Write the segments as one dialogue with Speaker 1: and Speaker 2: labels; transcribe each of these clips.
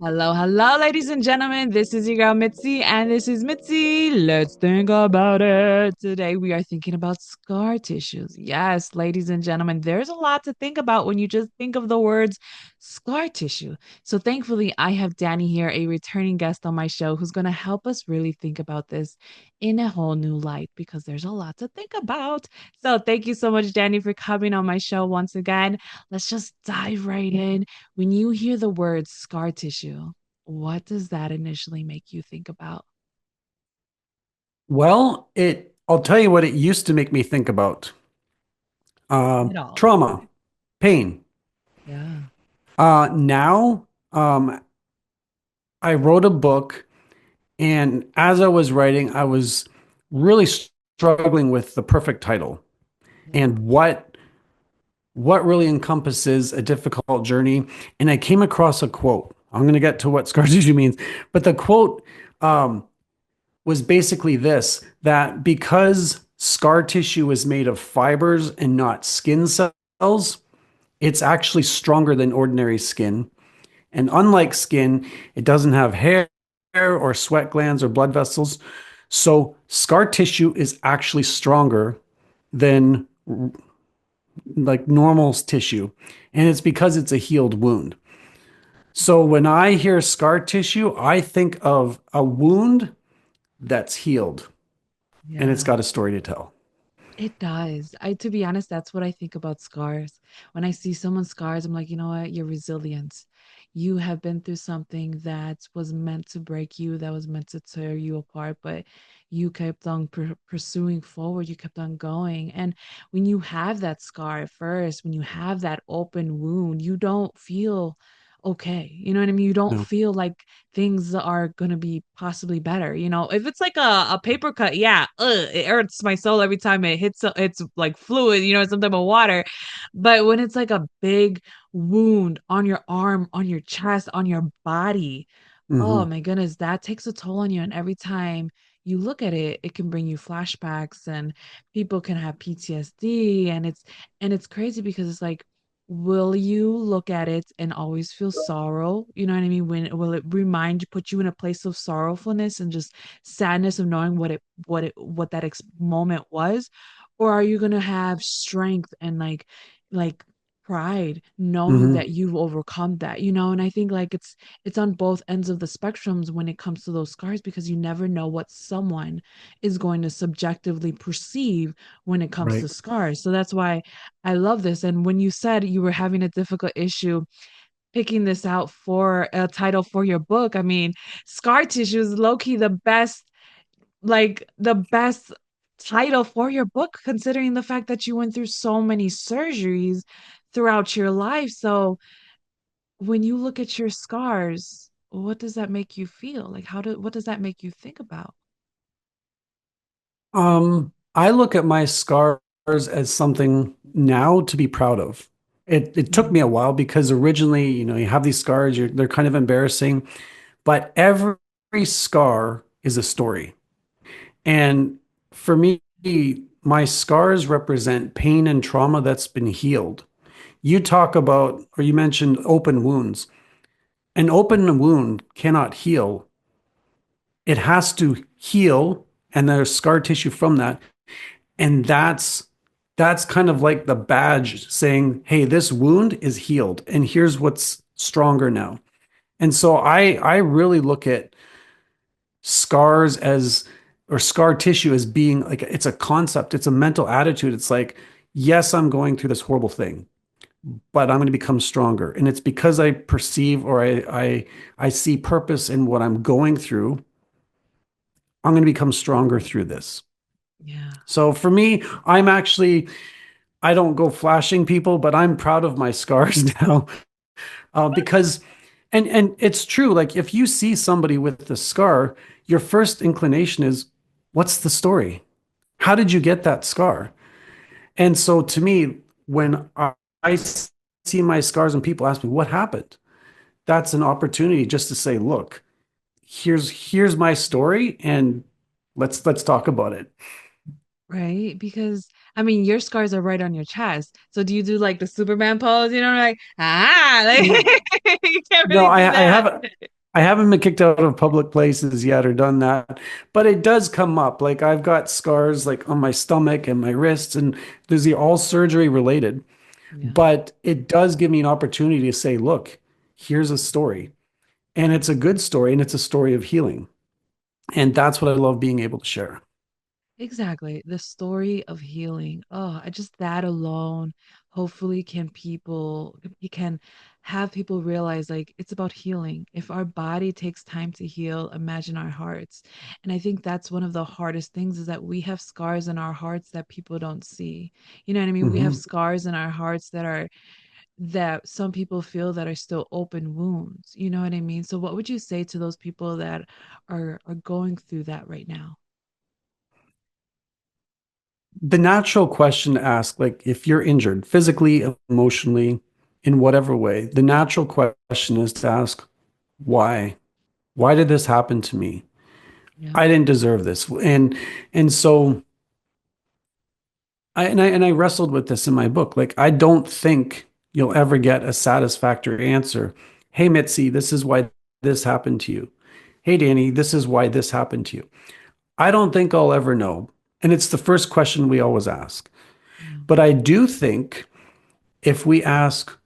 Speaker 1: Hello, hello, ladies and gentlemen. This is your girl Mitzi, and this is Mitzi. Let's think about it. Today, we are thinking about scar tissues. Yes, ladies and gentlemen, there's a lot to think about when you just think of the words scar tissue. So, thankfully, I have Danny here, a returning guest on my show, who's going to help us really think about this in a whole new light because there's a lot to think about. So, thank you so much, Danny, for coming on my show once again. Let's just dive right in. When you hear the word scar tissue, what does that initially make you think about?
Speaker 2: Well, I'll tell you what it used to make me think about.
Speaker 1: It all.
Speaker 2: Trauma, pain.
Speaker 1: Yeah.
Speaker 2: Now, I wrote a book, and as I was writing, I was really struggling with the perfect title
Speaker 1: Yeah.
Speaker 2: and what really encompasses a difficult journey. And I came across a quote. I'm going to get to what scar tissue means, but the quote um, was basically this, that because scar tissue is made of fibers and not skin cells, it's actually stronger than ordinary skin. And unlike skin, it doesn't have hair or sweat glands or blood vessels. So scar tissue is actually stronger than like normal tissue. And it's because it's a healed wound. So when I hear scar tissue, I think of a wound that's healed and it's
Speaker 1: Yeah.
Speaker 2: got a story to tell.
Speaker 1: It does. To be honest, that's what I think about scars. When I see someone's scars, I'm like, you know what? You're resilient. You have been through something that was meant to break you, that was meant to tear you apart, but you kept on pursuing forward. You kept on going. And when you have that scar at first, when you have that open wound, you don't feel okay. You know what I mean? You don't
Speaker 2: No.
Speaker 1: feel like things are gonna be possibly better. If it's like a paper cut, yeah, it hurts my soul every time it hits. It's like fluid, some type of water. But when it's like a big wound on your arm, on your chest, on your body, oh
Speaker 2: Hmm.
Speaker 1: my goodness, that takes a toll on you. And every time you look at it, it can bring you flashbacks, and people can have PTSD, and it's crazy because it's like, will you look at it and always feel sorrow? You know what I mean? When will it put you in a place of sorrowfulness and just sadness of knowing what that moment was? Or are you gonna have strength and like pride knowing
Speaker 2: Hmm.
Speaker 1: that you've overcome that? And I think like it's on both ends of the spectrums when it comes to those scars, because you never know what someone is going to subjectively perceive when it comes
Speaker 2: Right.
Speaker 1: to scars. So that's why I love this. And when you said you were having a difficult issue picking this out for a title for your book, I mean, scar tissue is low key the best title for your book, considering the fact that you went through so many surgeries throughout your life. So when you look at your scars, what does that make you feel? Like, what does that make you think about?
Speaker 2: I look at my scars as something now to be proud of. It took
Speaker 1: Mm.
Speaker 2: me a while because originally, you have these scars, they're kind of embarrassing, but every scar is a story. And for me, my scars represent pain and trauma that's been healed. You talk about, or you mentioned open wounds. An open wound cannot heal. It has to heal, and there's scar tissue from that. And that's kind of like the badge saying, hey, this wound is healed, and here's what's stronger now. And so I really look at scars as or scar tissue as being like it's a concept, it's a mental attitude. It's like, yes, I'm going through this horrible thing, but I'm going to become stronger. And it's because I perceive or I see purpose in what I'm going through. I'm going to become stronger through this.
Speaker 1: Yeah.
Speaker 2: So for me, I don't go flashing people, but I'm proud of my scars now because, and it's true. Like if you see somebody with the scar, your first inclination is, what's the story? How did you get that scar? And so to me, when I see my scars and people ask me what happened, that's an opportunity just to say, look, here's my story, and let's talk about it.
Speaker 1: Right? Because I mean, your scars are right on your chest. So do you do like the Superman pose? Like, like
Speaker 2: No,
Speaker 1: you can't
Speaker 2: no,
Speaker 1: really do
Speaker 2: I
Speaker 1: that.
Speaker 2: have. I haven't been kicked out of public places yet or done that, but it does come up. Like I've got scars like on my stomach and my wrists, and all surgery related.
Speaker 1: Yeah.
Speaker 2: But it does give me an opportunity to say, look, here's a story. And it's a good story and it's a story of healing. And that's what I love being able to share.
Speaker 1: Exactly. The story of healing. Oh, I just that alone, hopefully you can have people realize like it's about healing. If our body takes time to heal, imagine our hearts. And I think that's one of the hardest things is that we have scars in our hearts that people don't see. You know what I mean? We have
Speaker 2: Hmm.
Speaker 1: scars in our hearts that some people feel that are still open wounds. You know what I mean? So what would you say to those people that are going through that right now?
Speaker 2: The natural question to ask, like if you're injured physically, emotionally, in whatever way, the natural question is to ask, why? Why did this happen to me?
Speaker 1: Yeah.
Speaker 2: I didn't deserve this. And so I wrestled with this in my book. Like I don't think you'll ever get a satisfactory answer. Hey Mitzi, this is why this happened to you. Hey Danny, this is why this happened to you. I don't think I'll ever know. And it's the first question we always ask.
Speaker 1: Yeah.
Speaker 2: But I do think if we ask,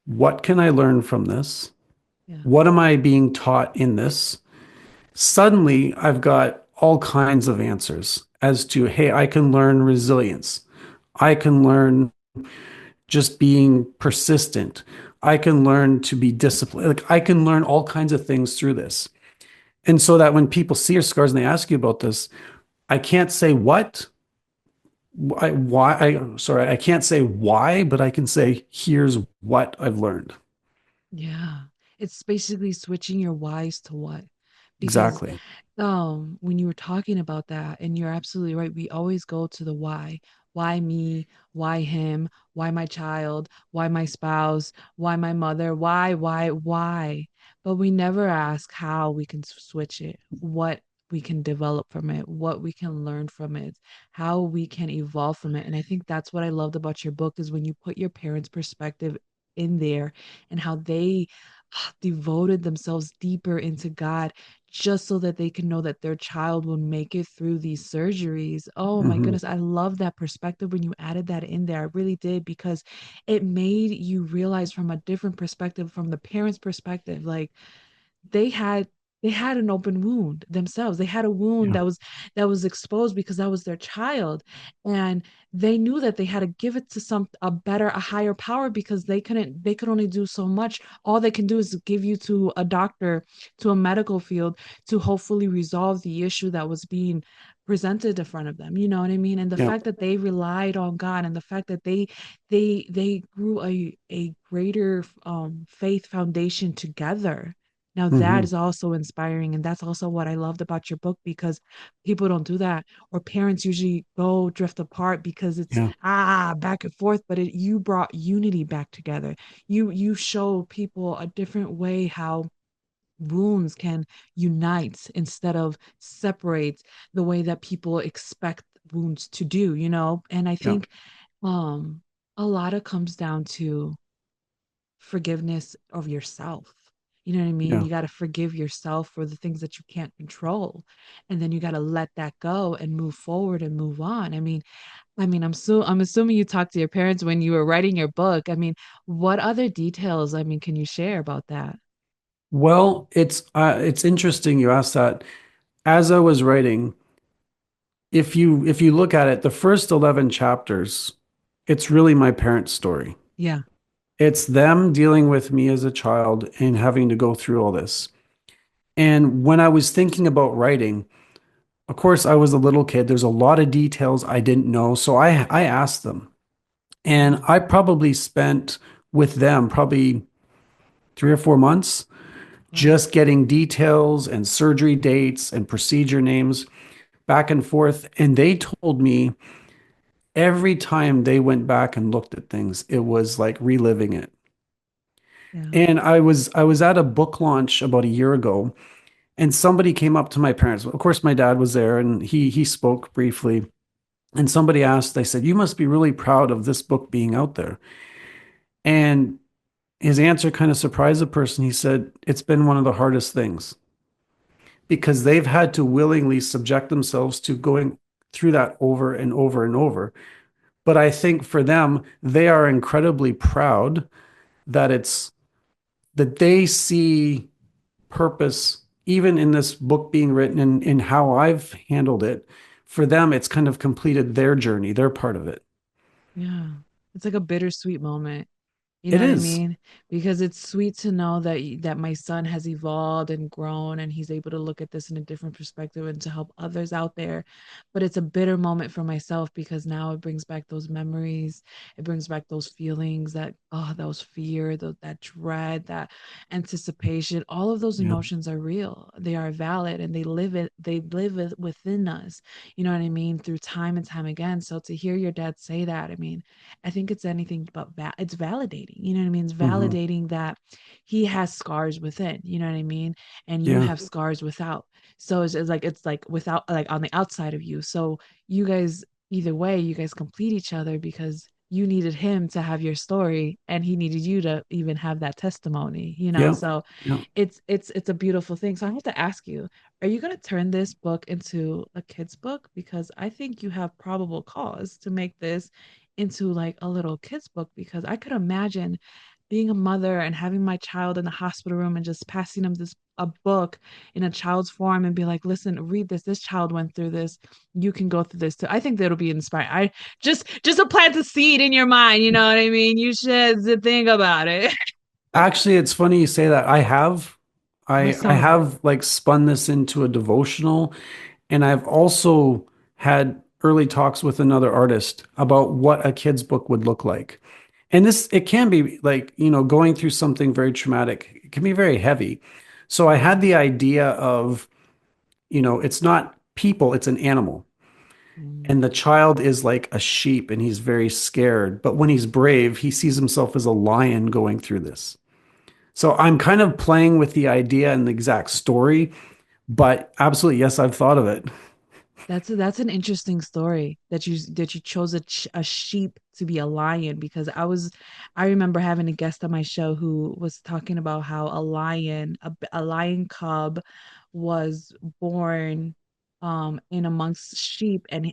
Speaker 2: what can I learn from this?
Speaker 1: Yeah.
Speaker 2: What am I being taught in this? Suddenly, I've got all kinds of answers as to, hey, I can learn resilience. I can learn just being persistent. I can learn to be disciplined. Like I can learn all kinds of things through this. And so that when people see your scars and they ask you about this, I can't say what, sorry, I can't say why, but I can say, here's what I've learned.
Speaker 1: Yeah. It's basically switching your whys to what. Because
Speaker 2: Exactly.
Speaker 1: when you were talking about that, and you're absolutely right, we always go to the why. Why me? Why him? Why my child? Why my spouse? Why my mother? Why? But we never ask how we can switch it, what we can develop from it, what we can learn from it, how we can evolve from it. And I think that's what I loved about your book is when you put your parents' perspective in there and how they devoted themselves deeper into God just so that they can know that their child will make it through these surgeries. Oh my
Speaker 2: Hmm.
Speaker 1: goodness, I love that perspective when you added that in there. I really did because it made you realize from a different perspective, from the parents' perspective, like they had they had an open wound themselves. They had a wound
Speaker 2: Yeah.
Speaker 1: that was exposed because that was their child, and they knew that they had to give it to a higher power because they could only do so much. All they can do is give you to a doctor, to a medical field, to hopefully resolve the issue that was being presented in front of them. You know what I mean? And the
Speaker 2: Yeah.
Speaker 1: fact that they relied on God, and the fact that they grew a greater faith foundation together. Now that
Speaker 2: Hmm.
Speaker 1: is also inspiring, and that's also what I loved about your book because people don't do that, or parents usually go drift apart because it's
Speaker 2: Yeah.
Speaker 1: back and forth. But you brought unity back together. You show people a different way how wounds can unite instead of separate the way that people expect wounds to do. And I
Speaker 2: Yeah.
Speaker 1: think um a lot of comes down to forgiveness of yourself. You know what I mean?
Speaker 2: Yeah.
Speaker 1: You got to forgive yourself for the things that you can't control. And then you got to let that go and move forward and move on. I'm assuming you talked to your parents when you were writing your book. What other details, can you share about that?
Speaker 2: Well, it's interesting you asked that. As I was writing, if you look at it, the first 11 chapters, it's really my parents' story.
Speaker 1: Yeah.
Speaker 2: It's them dealing with me as a child and having to go through all this. And when I was thinking about writing, of course, I was a little kid. There's a lot of details I didn't know. So I asked them. And
Speaker 1: Yeah.
Speaker 2: I probably spent with them probably 3 or 4 months
Speaker 1: Wow.
Speaker 2: just getting details and surgery dates and procedure names back and forth. And they told me every time they went back and looked at things, it was like reliving it.
Speaker 1: Yeah.
Speaker 2: And I was at a book launch about a year ago, and somebody came up to my parents. Of course, my dad was there, and he spoke briefly. And somebody asked, they said, "You must be really proud of this book being out there." And his answer kind of surprised the person. He said, it's been one of the hardest things because they've had to willingly subject themselves to going through that over and over and over. But I think for them, they are incredibly proud that that they see purpose even in this book being written and in how I've handled it. For them, it's kind of completed their journey, their part of it.
Speaker 1: Yeah. It's like a bittersweet moment. You know
Speaker 2: It
Speaker 1: what I
Speaker 2: is.
Speaker 1: mean? Because it's sweet to know that that my son has evolved and grown and he's able to look at this in a different perspective and to help others out there. But it's a bitter moment for myself because now it brings back those memories. It brings back those feelings that those fear, that dread, that anticipation. All of those
Speaker 2: Yeah.
Speaker 1: emotions are real. They are valid and within us. You know what I mean? Through time and time again. So to hear your dad say that, I mean, I think it's anything but it's validating. You know what I mean? It's
Speaker 2: Hmm.
Speaker 1: validating that he has scars within, you know what I mean? And you
Speaker 2: Yeah.
Speaker 1: have scars without. So it's like without like on the outside of you. So you guys either way, you guys complete each other because you needed him to have your story and he needed you to even have that testimony, you know?
Speaker 2: Yeah.
Speaker 1: So
Speaker 2: Yeah.
Speaker 1: it's a beautiful thing. So I have to ask you, are you going to turn this book into a kid's book? Because I think you have probable cause to make this into like a little kid's book because I could imagine being a mother and having my child in the hospital room and just passing them this a book in a child's form and be like, listen, read this. This child went through this. You can go through this too. I think that'll be inspiring. I just to plant a seed in your mind, you know what I mean? You should think about it.
Speaker 2: Actually, it's funny you say that.
Speaker 1: What's
Speaker 2: I
Speaker 1: some of it?
Speaker 2: have like spun this into a devotional, and I've also had early talks with another artist about what a kid's book would look like. And this it can be like, going through something very traumatic. It can be very heavy. So I had
Speaker 1: Mhm.
Speaker 2: the idea of, it's not people, it's an animal.
Speaker 1: Mm.
Speaker 2: And the child is like a sheep and he's very scared. But when he's brave, he sees himself as a lion going through this. So I'm kind of playing with the idea and the exact story, but absolutely, yes, I've thought of it.
Speaker 1: That's an interesting story that you chose a sheep to be a lion because I remember having a guest on my show who was talking about how a lion cub was born in amongst sheep and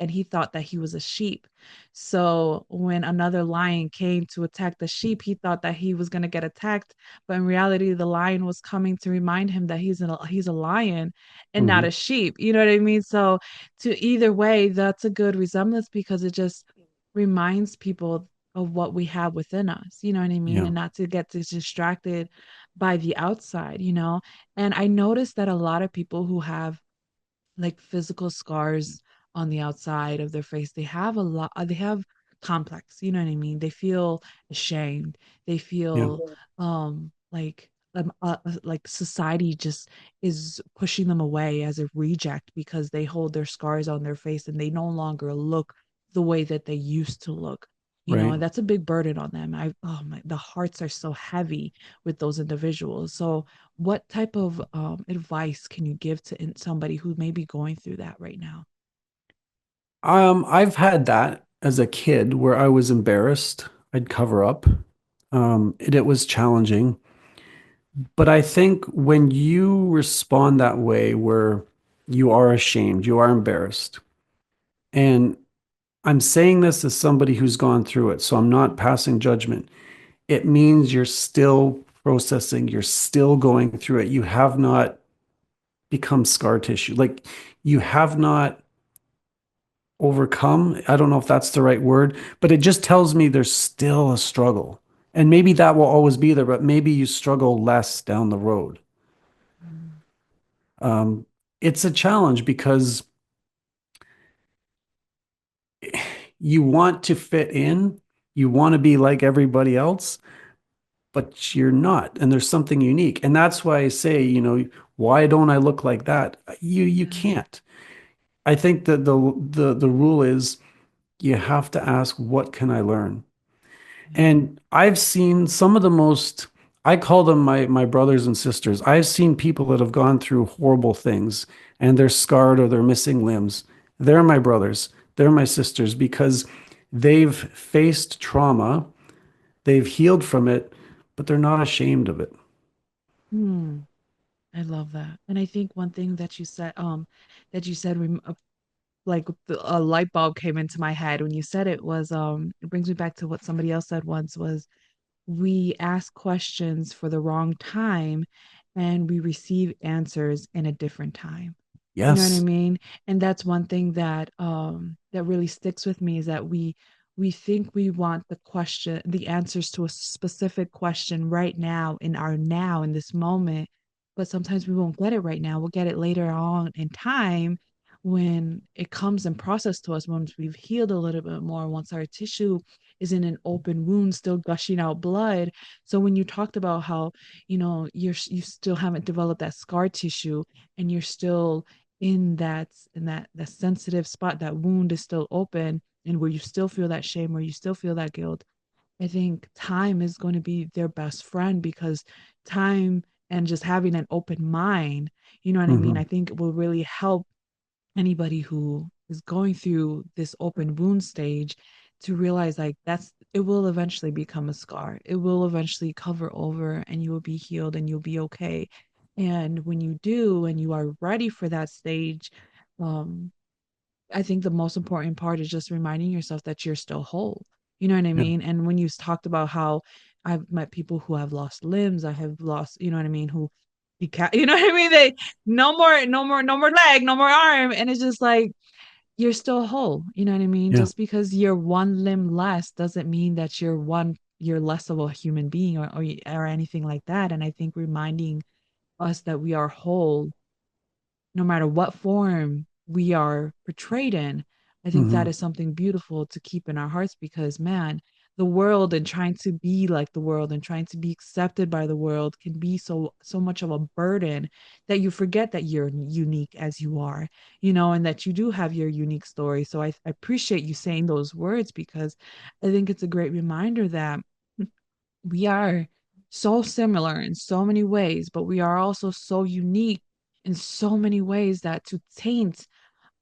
Speaker 1: he thought that he was a sheep. So when another lion came to attack the sheep, he thought that he was going to get attacked, but in reality the lion was coming to remind him that he's a lion and not
Speaker 2: Hmm.
Speaker 1: a sheep. You know what I mean? So to either way, that's a good resemblance because it just reminds people of what we have within us. You know what I mean?
Speaker 2: Yeah.
Speaker 1: And not to get distracted by the outside, you know? And I noticed that a lot of people who have like physical scars on the outside of their face. They have complex, you know what I mean? They feel ashamed. They
Speaker 2: Yeah.
Speaker 1: feel like society just is pushing them away as a reject because they hold their scars on their face and they no longer look the way that they used to look. You know,
Speaker 2: Right.
Speaker 1: and that's a big burden on them. The hearts are so heavy with those individuals. So what type of advice can you give to somebody who may be going through that right now?
Speaker 2: I've had that as a kid where I was embarrassed. I'd cover up. It was challenging. But I think when you respond that way, where you are ashamed, you are embarrassed, and I'm saying this as somebody who's gone through it, so I'm not passing judgment. It means you're still processing, you're still going through it. You have not become scar tissue. Like you have not overcome. I don't know if that's the right word, but it just tells me there's still a struggle. And maybe that will always be there, but maybe you struggle less down the road.
Speaker 1: Mm.
Speaker 2: Um, it's a challenge because you want to fit in, you want to be like everybody else, but you're not. And there's something unique. And that's why I say, why don't I look like that? You
Speaker 1: Yeah,
Speaker 2: can't. I think that the rule is you have to ask, what can I learn?
Speaker 1: yeah,
Speaker 2: And I've seen some of the most, I call them my brothers and sisters. I've seen people that have gone through horrible things and they're scarred or they're missing limbs. They're my brothers. They're my sisters because they've faced trauma, they've healed from it, but they're not ashamed of it.
Speaker 1: Hmm. I love that. And I think one thing that you said, like a light bulb came into my head when you said it was, it brings me back to what somebody else said once was, we ask questions for the wrong time and we receive answers in a different time. You know what I
Speaker 2: Yes.
Speaker 1: mean? And that's one thing that that really sticks with me is that we think we want the answers to a specific question right now in our now in this moment, but sometimes we won't get it right now. We'll get it later on in time when it comes and processed to us once we've healed a little bit more, once our tissue is in an open wound, still gushing out blood. So when you talked about how, you still haven't developed that scar tissue and you're still in that sensitive spot, that wound is still open, and where you still feel that shame, where you still feel that guilt, I think time is going to be their best friend, because time and just having an open mind, you know what I mean, I
Speaker 2: Hmm.
Speaker 1: think it will really help anybody who is going through this open wound stage to realize like it will eventually become a scar. It will eventually cover over and you will be healed and you'll be okay. And when you do and you are ready for that stage, um I think the most important part is just reminding yourself that you're still whole. You know what I
Speaker 2: Yeah.
Speaker 1: mean? And when you talked about how I've met people who have lost limbs, I have lost, you know what I mean, who you know what I mean? They no more leg, no more arm. And it's just like you're still whole. You know what I mean?
Speaker 2: Yeah.
Speaker 1: Just because you're one limb less doesn't mean that you're less of a human being, or anything like that. And I think reminding us that we are whole no matter what form we are portrayed in, I think that
Speaker 2: Hmm.
Speaker 1: is something beautiful to keep in our hearts, because, man, the world and trying to be like the world and trying to be accepted by the world can be so much of a burden that you forget that you're unique as you are, and that you do have your unique story. So I appreciate you saying those words, because I think it's a great reminder that we are so similar in so many ways, but we are also so unique in so many ways that to taint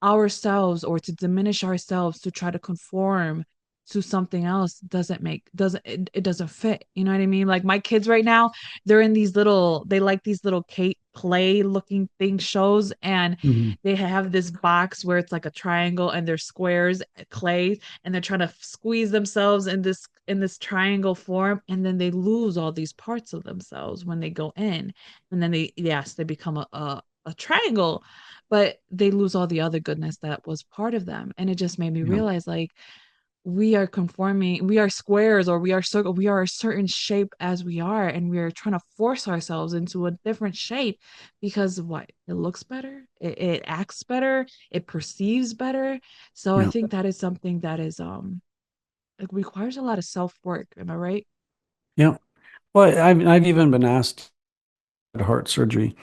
Speaker 1: ourselves or to diminish ourselves to try to conform to something else it doesn't fit. You know what I mean? Like my kids right now, they like these little Kate play looking thing shows, and
Speaker 2: Hmm.
Speaker 1: they have this box where it's like a triangle and they're squares, clay, and they're trying to squeeze themselves in this triangle form, and then they lose all these parts of themselves when they go in, and then they become a triangle, but they lose all the other goodness that was part of them. And it just made me
Speaker 2: Yeah.
Speaker 1: realize like we are squares, or we are circle, we are a certain shape as we are, and we are trying to force ourselves into a different shape because what? It looks better, it acts better, it perceives better. So I
Speaker 2: Yeah.
Speaker 1: think that is something that is it requires a lot of self-work. Am I right?
Speaker 2: Yeah. Well, I've even been asked at heart surgery,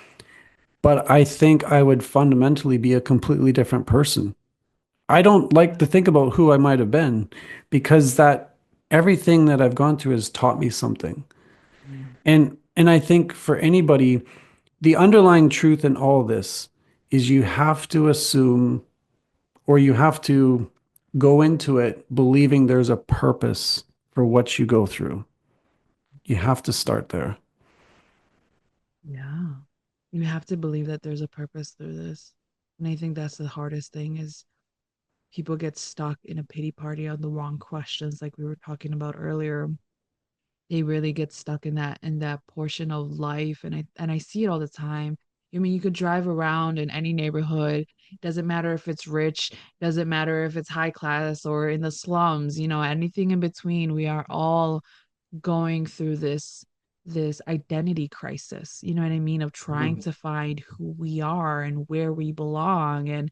Speaker 2: but I think I would fundamentally be a completely different person. I don't like
Speaker 1: Yeah.
Speaker 2: to think about who I might have been because that everything that I've gone through has taught me something.
Speaker 1: Mm.
Speaker 2: And I think for anybody, the underlying truth in all this is you have to assume or you have to go into it believing there's a purpose for what you go through. You have to start there.
Speaker 1: Yeah. You have to believe that there's a purpose through this. And I think that's the hardest thing is people get stuck in a pity party on the wrong questions, like we were talking about earlier. They really get stuck in that portion of life, and I see it all the time. I mean, you could drive around in any neighborhood. Doesn't matter if it's rich, doesn't matter if it's high class or in the slums, anything in between. We are all going through this identity crisis, you know what I mean, of trying
Speaker 2: Mhm.
Speaker 1: to find who we are and where we belong. And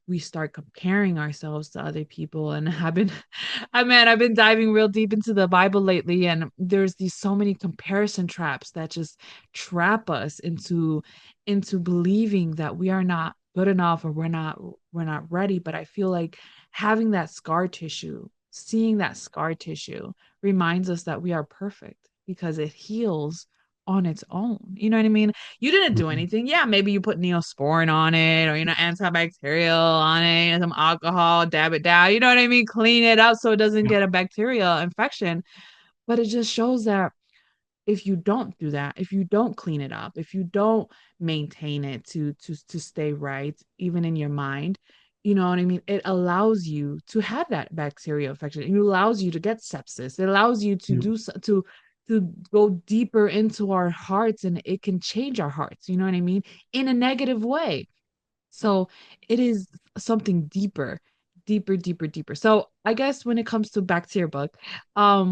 Speaker 1: we start comparing ourselves to other people. And I've been diving real deep into the Bible lately, and there's these so many comparison traps that just trap us into believing that we are not good enough, or we're not ready. But I feel like having that scar tissue, seeing that scar tissue reminds us that we are perfect because it heals on its own. You know what I mean? You didn't do
Speaker 2: Mhm.
Speaker 1: anything. Yeah, maybe you put Neosporin on it, or antibacterial on it, and some alcohol, dab it down. You know what I mean? Clean it out so it doesn't
Speaker 2: Yeah.
Speaker 1: get a bacterial infection. But it just shows that if you don't do that, if you don't clean it up, if you don't maintain it to stay right, even in your mind, you know what I mean? It allows you to have that bacterial infection. It allows you to get sepsis. It allows you to
Speaker 2: Yeah.
Speaker 1: do to go deeper into our hearts, and it can change our hearts, you know what I mean? In a negative way. So it is something deeper, deeper, deeper, deeper. So I guess when it comes to back to your book,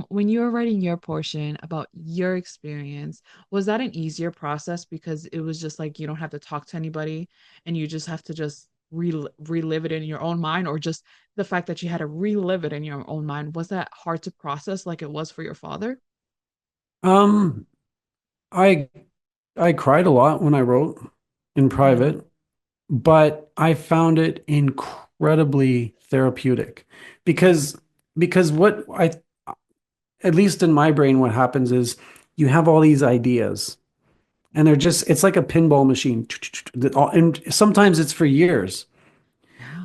Speaker 1: when you were writing your portion about your experience, was that an easier process because it was just like you don't have to talk to anybody and you just have to just relive it in your own mind, or just the fact that you had to relive it in your own mind, was that hard to process like it was for your father?
Speaker 2: Um, I I cried a lot when I wrote in
Speaker 1: Yeah.
Speaker 2: private, but I found it incredibly therapeutic because what I at least in my brain what happens is you have all these ideas and they're just it's like a pinball machine and sometimes it's for years.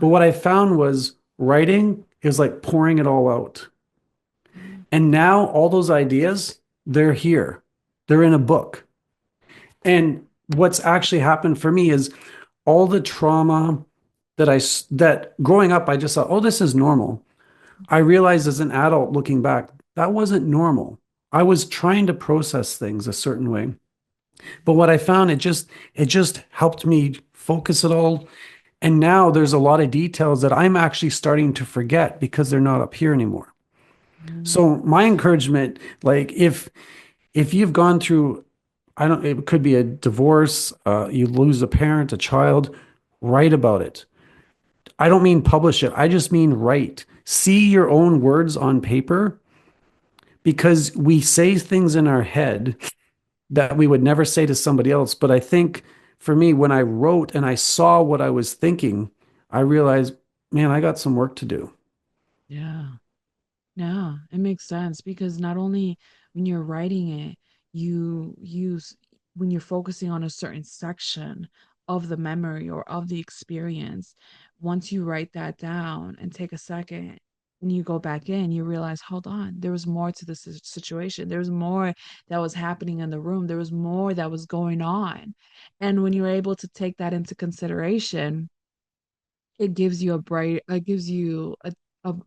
Speaker 2: But
Speaker 1: Yeah.
Speaker 2: what I found was writing is like pouring it all out.
Speaker 1: Yeah.
Speaker 2: And now all those ideas, they're here. They're in a book. And what's actually happened for me is all the trauma that growing up I just thought, "Oh, this is normal." I realized as an adult looking back, that wasn't normal. I was trying to process things a certain way. But what I found it just helped me focus it all. And now there's a lot of details that I'm actually starting to forget because they're not up here anymore.
Speaker 1: Mm.
Speaker 2: So my encouragement, like if you've gone through, I don't, it could be a divorce, you lose a parent, a child, write about it. I don't mean publish it. I just mean write. See your own words on paper because we say things in our head that we would never say to somebody else. But I think for me, when I wrote and I saw what I was thinking, I realized, man, I got some work to do.
Speaker 1: Yeah. Yeah, it makes sense because not only when you're writing it, you use when you're focusing on a certain section of the memory or of the experience, once you write that down and take a second and you go back in, you realize, hold on, there was more to this situation. There was more that was happening in the room. There was more that was going on. And when you're able to take that into consideration, it gives you it gives you a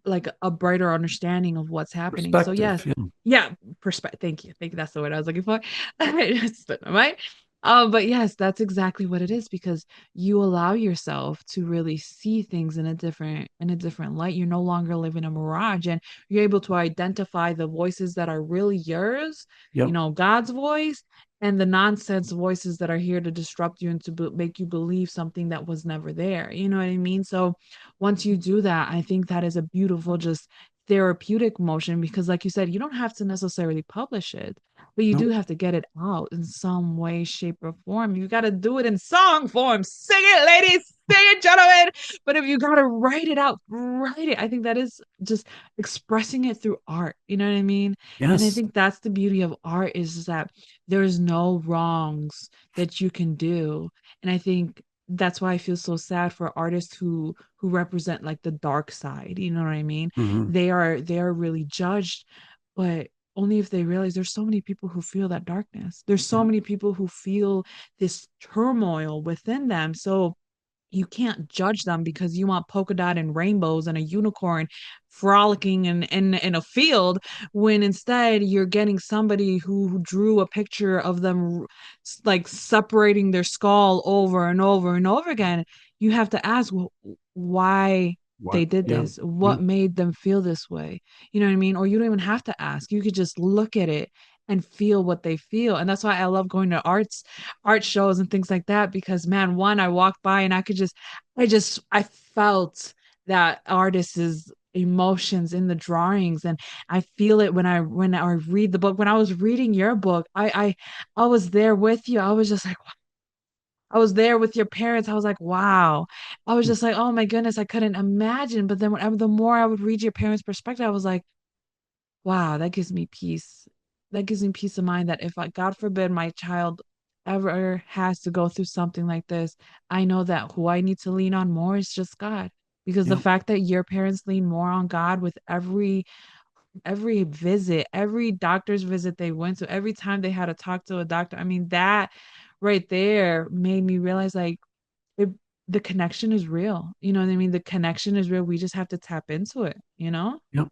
Speaker 1: like a brighter understanding of what's happening. So
Speaker 2: Perspective.
Speaker 1: yes,
Speaker 2: Yeah.
Speaker 1: yeah, perspective. Thank you. That's the word I was looking for. It's slipped my mind. But yes, that's exactly what it is because you allow yourself to really see things in a different light. You're no longer living a mirage, and you're able to identify the voices that are really yours, you
Speaker 2: Yep.
Speaker 1: know, God's voice, and the nonsense voices that are here to disrupt you and to make you believe something that was never there. You know what I mean? So once you do that, I think that is a beautiful, just therapeutic motion because, like you said, you don't have to necessarily publish it, but you do
Speaker 2: Nope.
Speaker 1: have to get it out in some way, shape, or form. You got to do it in song form. Sing it, ladies. Sing it, gentlemen. But if you got to write it out, write it. I think that is just expressing it through art. You know what I mean? And I
Speaker 2: Yes.
Speaker 1: think that's the beauty of art is that there's no wrongs that you can do. And I think that's why I feel so sad for artists who represent like the dark side. You know what I mean?
Speaker 2: Hmm.
Speaker 1: They are really judged, but only if they realize there's so many people who feel that darkness. There's so
Speaker 2: Yeah.
Speaker 1: many people who feel this turmoil within them. So you can't judge them because you want polka dot and rainbows and a unicorn frolicking in a field when instead you're getting somebody who drew a picture of them like separating their skull over and over and over again. You have to ask, well, why they
Speaker 2: What?
Speaker 1: did
Speaker 2: Yeah.
Speaker 1: this,
Speaker 2: Yeah.
Speaker 1: what made them feel this way. You know what I mean? Or you don't even have to ask, you could just look at it and feel what they feel. And that's why I love going to art shows and things like that because man, one, I walked by and I felt that artist's emotions in the drawings, and I feel it when I read the book. When I was reading your book, I was there with you. I was just like, I was there with your parents. I was like, wow. I was just like, oh my goodness, I couldn't imagine. But then the more I would read your parents' perspective, I was like, wow, that gives me peace. That gives me peace of mind that if God forbid, my child ever has to go through something like this, I know that who I need to lean on more is just God. Because the
Speaker 2: Yeah.
Speaker 1: fact that your parents lean more on God with every visit, every doctor's visit they went to, every time they had to talk to a doctor. I mean, that right there made me realize like it, the connection is real. You know what I mean? The connection is real. We just have to tap into it, you know?
Speaker 2: Yeah.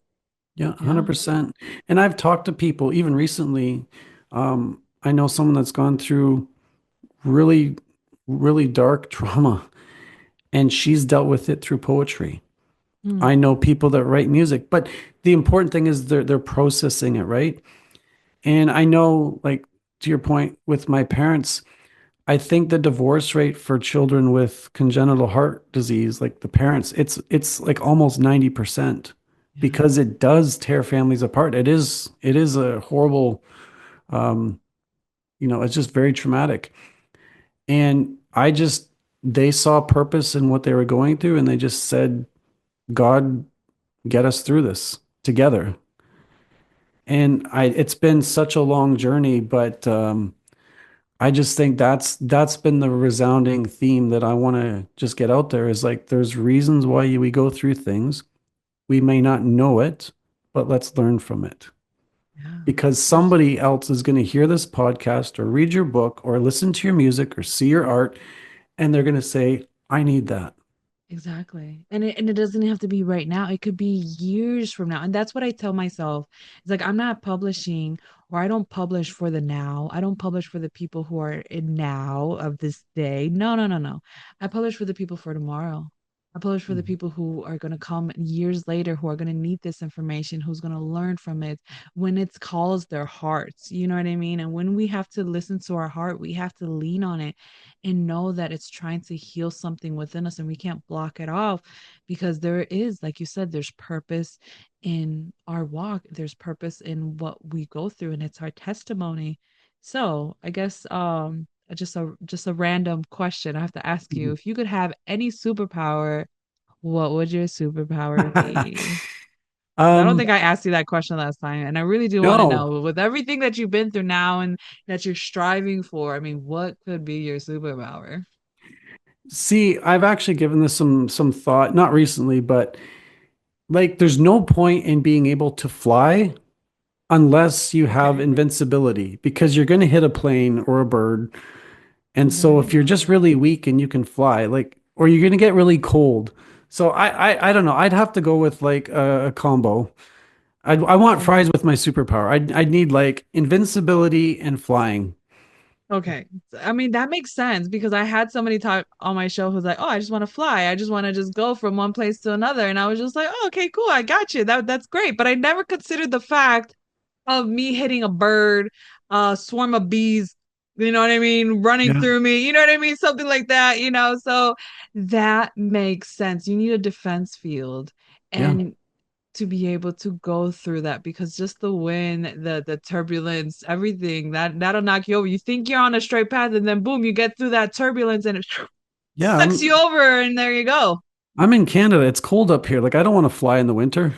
Speaker 2: Yeah,
Speaker 1: Yeah.
Speaker 2: 100%. And I've talked to people even recently. I know someone that's gone through really, really dark trauma, and she's dealt with it through poetry. I
Speaker 1: Mm,
Speaker 2: know people that write music, but the important thing is they're processing it, right? And I know, like to your point with my parents, I think the divorce rate for children with congenital heart disease, like the parents, it's like almost 90%
Speaker 1: yeah.
Speaker 2: because it does tear families apart. It is a horrible, um, it's just very traumatic. And they saw purpose in what they were going through, and they just said, God, get us through this together. And it's been such a long journey, but I just think that's been the resounding theme that I want to just get out there is like there's reasons why we go through things. We may not know it, but let's learn from it.
Speaker 1: Yeah.
Speaker 2: Because
Speaker 1: There's
Speaker 2: somebody else is going to hear this podcast or read your book or listen to your music or see your art and they're going to say, I need that.
Speaker 1: exactly. And it doesn't have to be right now. It could be years from now. And that's what I tell myself. It's like I'm not publishing or I don't publish for the now. I don't publish for the people who are in now of this day. No, no, no, no. I publish for the people for tomorrow. I publish for the
Speaker 2: Mhm.
Speaker 1: people who are going to come years later, who are going to need this information, who's going to learn from it when it calls their hearts. You know what I mean? And when we have to listen to our heart, we have to lean on it and know that it's trying to heal something within us and we can't block it off because there is, like you said, there's purpose in our walk, there's purpose in what we go through, and it's our testimony. So I guess just a random question I have to ask you.
Speaker 2: Mhm.
Speaker 1: If you could have any superpower, what would your superpower be? 'Cause I don't
Speaker 2: Um,
Speaker 1: think I asked you that question last time, and I really do want to
Speaker 2: no.
Speaker 1: know, with everything that you've been through now and that you're striving for, I mean, what could be your superpower?
Speaker 2: See, I've actually given this some thought, not recently, but like there's no point in being able to fly unless you have
Speaker 1: Okay.
Speaker 2: invincibility because you're going to hit a plane or a bird. And so if you're just
Speaker 1: Ooh.
Speaker 2: really weak and you can fly, like, or you're going to get really cold. So I don't know. I'd have to go with like a combo. I want
Speaker 1: Okay.
Speaker 2: fries with my superpower. I'd need like invincibility and flying.
Speaker 1: Okay. I mean, that makes sense because I had somebody talk on my show who's like, "Oh, I just want to fly. I just want to just go from one place to another." And I was just like, "Oh, okay, cool. I got you. That's great." But I never considered the fact of me hitting a bird, a swarm of bees, you know what I mean, running
Speaker 2: Yeah.
Speaker 1: through me, you know what I mean? Something like that, you know. So that makes sense. You need a defense field.
Speaker 2: Yeah.
Speaker 1: And to be able to go through that because just the wind, the turbulence, everything that'll knock you over. You think you're on a straight path, and then boom, you get through that turbulence, and it
Speaker 2: Yeah.
Speaker 1: sucks you over, and there you go.
Speaker 2: I'm in Canada. It's cold up here. Like I don't want to fly in the winter.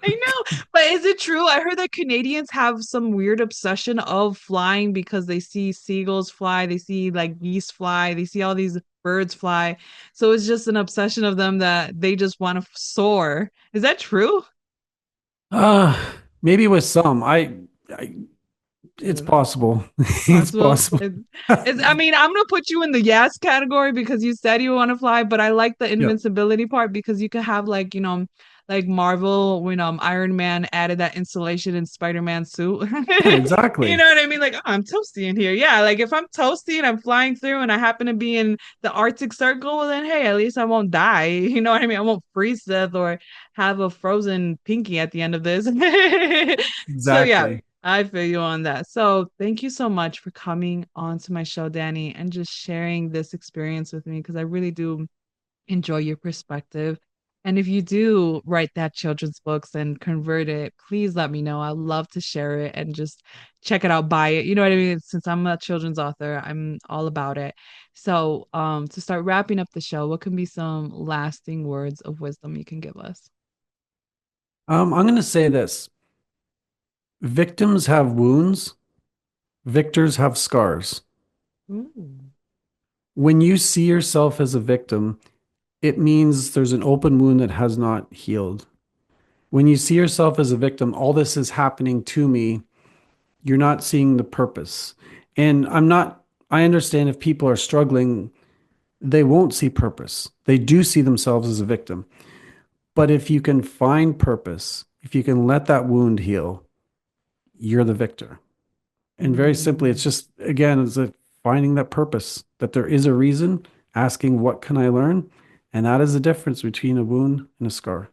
Speaker 1: I know, but is it true? I heard that Canadians have some weird obsession of flying because they see seagulls fly, they see like geese fly, they see all these birds fly. So it's just an obsession of them that they just want to soar. Is that true?
Speaker 2: Uh, maybe with some. I
Speaker 1: I
Speaker 2: it's
Speaker 1: don't know.
Speaker 2: possible. It's
Speaker 1: Possible.
Speaker 2: possible.
Speaker 1: I mean, I'm gonna put you in the yes category because you said you want to fly, but I like the
Speaker 2: Yeah.
Speaker 1: invincibility part because you could have like, like Marvel when Iron Man added that insulation in Spider-Man suit.
Speaker 2: Yeah,
Speaker 1: You
Speaker 2: exactly.
Speaker 1: know what I mean? Like, oh, I'm toasty in here. Yeah, like if I'm toasty and I'm flying through and I happen to be in the Arctic Circle, well, then hey, at least I won't die. You know what I mean? I won't freeze to death or have a frozen pinky at the end of this. So yeah,
Speaker 2: Exactly.
Speaker 1: I feel you on that. So thank you so much for coming on to my show, Danny, and just sharing this experience with me because I really do enjoy your perspective. And if you do write that children's books and convert it, please let me know. I'd love to share it and just check it out, buy it. You know what I mean? Since I'm a children's author, I'm all about it. So, to start wrapping up the show, what can be some lasting words of wisdom you can give us?
Speaker 2: I'm going to say this. Victims have wounds, victors have scars.
Speaker 1: Ooh.
Speaker 2: When you see yourself as a victim, it means there's an open wound that has not healed. When you see yourself as a victim, all this is happening to me, you're not seeing the purpose. And I understand if people are struggling, they won't see purpose. They do see themselves as a victim. But if you can find purpose, if you can let that wound heal, you're the victor. And very simply, it's
Speaker 1: Mm,
Speaker 2: just, again, it's like finding that purpose, that there is a reason, asking, what can I learn? And that is the difference between a wound and a scar.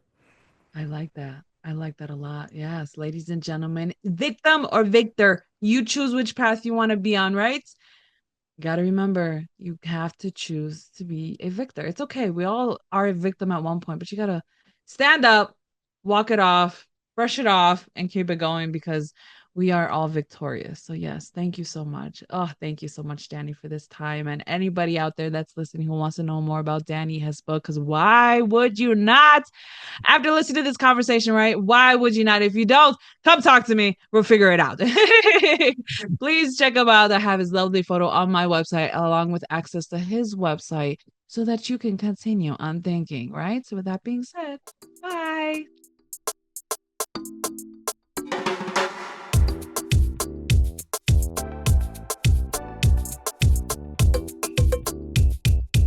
Speaker 1: I like that. I like that a lot. Yes, ladies and gentlemen, victim or victor, you choose which path you want to be on, right? You got to remember, you have to choose to be a victor. It's okay. We all are a victim at one point, but you got to stand up, walk it off, brush it off, and keep it going because we are all victorious. So, yes, thank you so much. Oh, thank you so much, Danny, for this time. And anybody out there that's listening who wants to know more about Danny, his book, because why would you not? After listening to this conversation, right? Why would you not? If you don't, come talk to me. We'll figure it out. Please check him out. I have his lovely photo on my website, along with access to his website, so that you can continue on thinking, right? So, with that being said, bye.